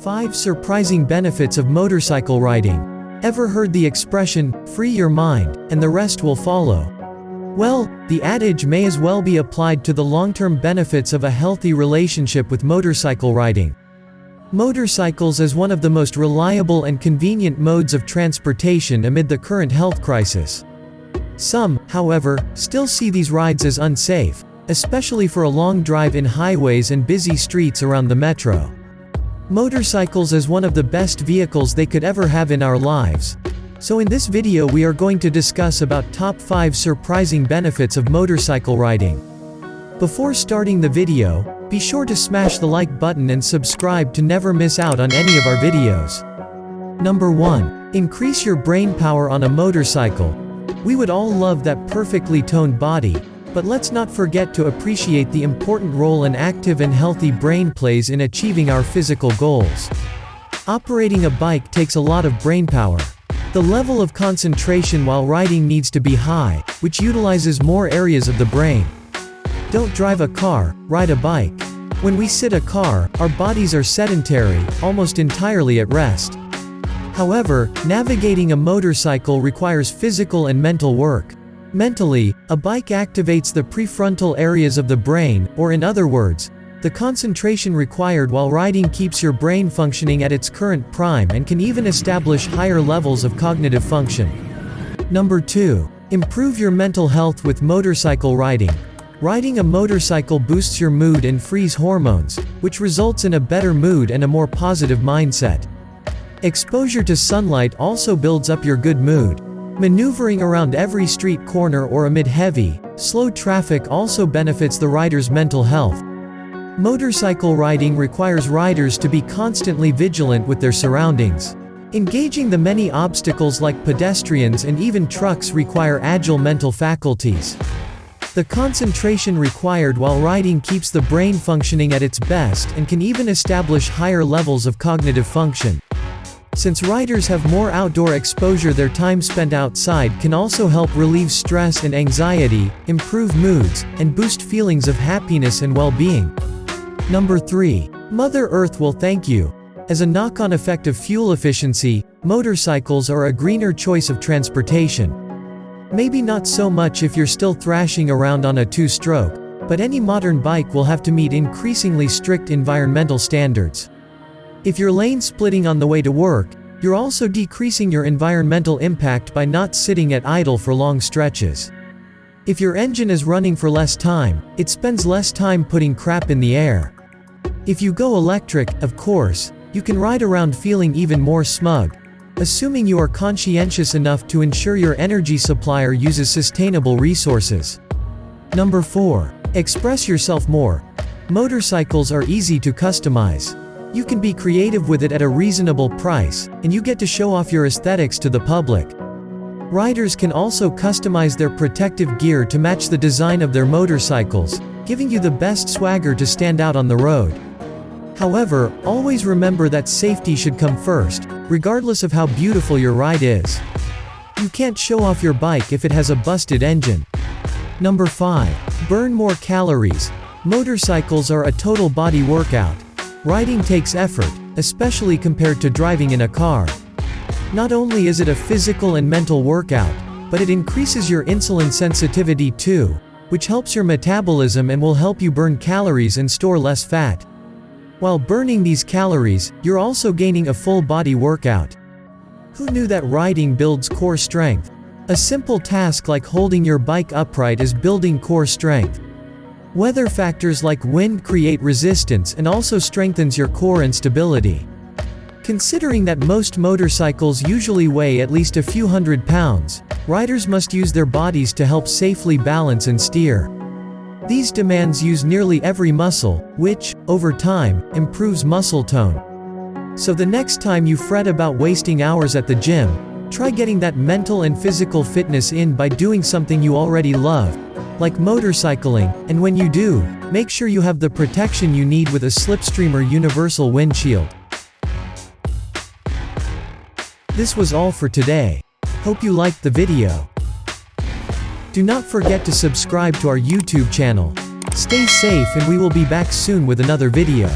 5 surprising benefits of motorcycle riding. Ever heard the expression, free your mind, and the rest will follow? Well, the adage may as well be applied to the long-term benefits of a healthy relationship with motorcycle riding. Motorcycles is one of the most reliable and convenient modes of transportation amid the current health crisis. Some, however, still see these rides as unsafe, especially for a long drive in highways and busy streets around the metro. Motorcycles is one of the best vehicles they could ever have in our lives. So in this video we are going to discuss about top 5 surprising benefits of motorcycle riding. Before starting the video, be sure to smash the like button and subscribe to never miss out on any of our videos. Number 1. Increase your brain power on a motorcycle. We would all love that perfectly toned body, but let's not forget to appreciate the important role an active and healthy brain plays in achieving our physical goals. Operating a bike takes a lot of brain power. The level of concentration while riding needs to be high, which utilizes more areas of the brain. Don't drive a car, ride a bike. When we sit a car, our bodies are sedentary, almost entirely at rest. However, navigating a motorcycle requires physical and mental work. Mentally, a bike activates the prefrontal areas of the brain, or in other words, the concentration required while riding keeps your brain functioning at its current prime and can even establish higher levels of cognitive function. Number 2. Improve your mental health with motorcycle riding. Riding a motorcycle boosts your mood and frees hormones, which results in a better mood and a more positive mindset. Exposure to sunlight also builds up your good mood. Maneuvering around every street corner or amid heavy, slow traffic also benefits the rider's mental health. Motorcycle riding requires riders to be constantly vigilant with their surroundings. Engaging the many obstacles like pedestrians and even trucks require agile mental faculties. The concentration required while riding keeps the brain functioning at its best and can even establish higher levels of cognitive function. Since riders have more outdoor exposure, their time spent outside can also help relieve stress and anxiety, improve moods, and boost feelings of happiness and well-being. Number 3. Mother Earth will thank you. As a knock-on effect of fuel efficiency, motorcycles are a greener choice of transportation. Maybe not so much if you're still thrashing around on a 2-stroke, but any modern bike will have to meet increasingly strict environmental standards. If you're lane splitting on the way to work, you're also decreasing your environmental impact by not sitting at idle for long stretches. If your engine is running for less time, it spends less time putting crap in the air. If you go electric, of course, you can ride around feeling even more smug, assuming you are conscientious enough to ensure your energy supplier uses sustainable resources. Number 4. Express yourself more. Motorcycles are easy to customize. You can be creative with it at a reasonable price, and you get to show off your aesthetics to the public. Riders can also customize their protective gear to match the design of their motorcycles, giving you the best swagger to stand out on the road. However, always remember that safety should come first, regardless of how beautiful your ride is. You can't show off your bike if it has a busted engine. Number 5. Burn more calories. Motorcycles are a total body workout. Riding takes effort, especially compared to driving in a car. Not only is it a physical and mental workout, but it increases your insulin sensitivity too, which helps your metabolism and will help you burn calories and store less fat. While burning these calories, you're also gaining a full body workout. Who knew that riding builds core strength? A simple task like holding your bike upright is building core strength. Weather factors like wind create resistance and also strengthens your core and stability. Considering that most motorcycles usually weigh at least a few hundred pounds, riders must use their bodies to help safely balance and steer. These demands use nearly every muscle, which, over time, improves muscle tone. So the next time you fret about wasting hours at the gym, try getting that mental and physical fitness in by doing something you already love, like motorcycling, and when you do, make sure you have the protection you need with a Slipstreamer universal windshield. This was all for today. Hope you liked the video. Do not forget to subscribe to our YouTube channel. Stay safe and we will be back soon with another video.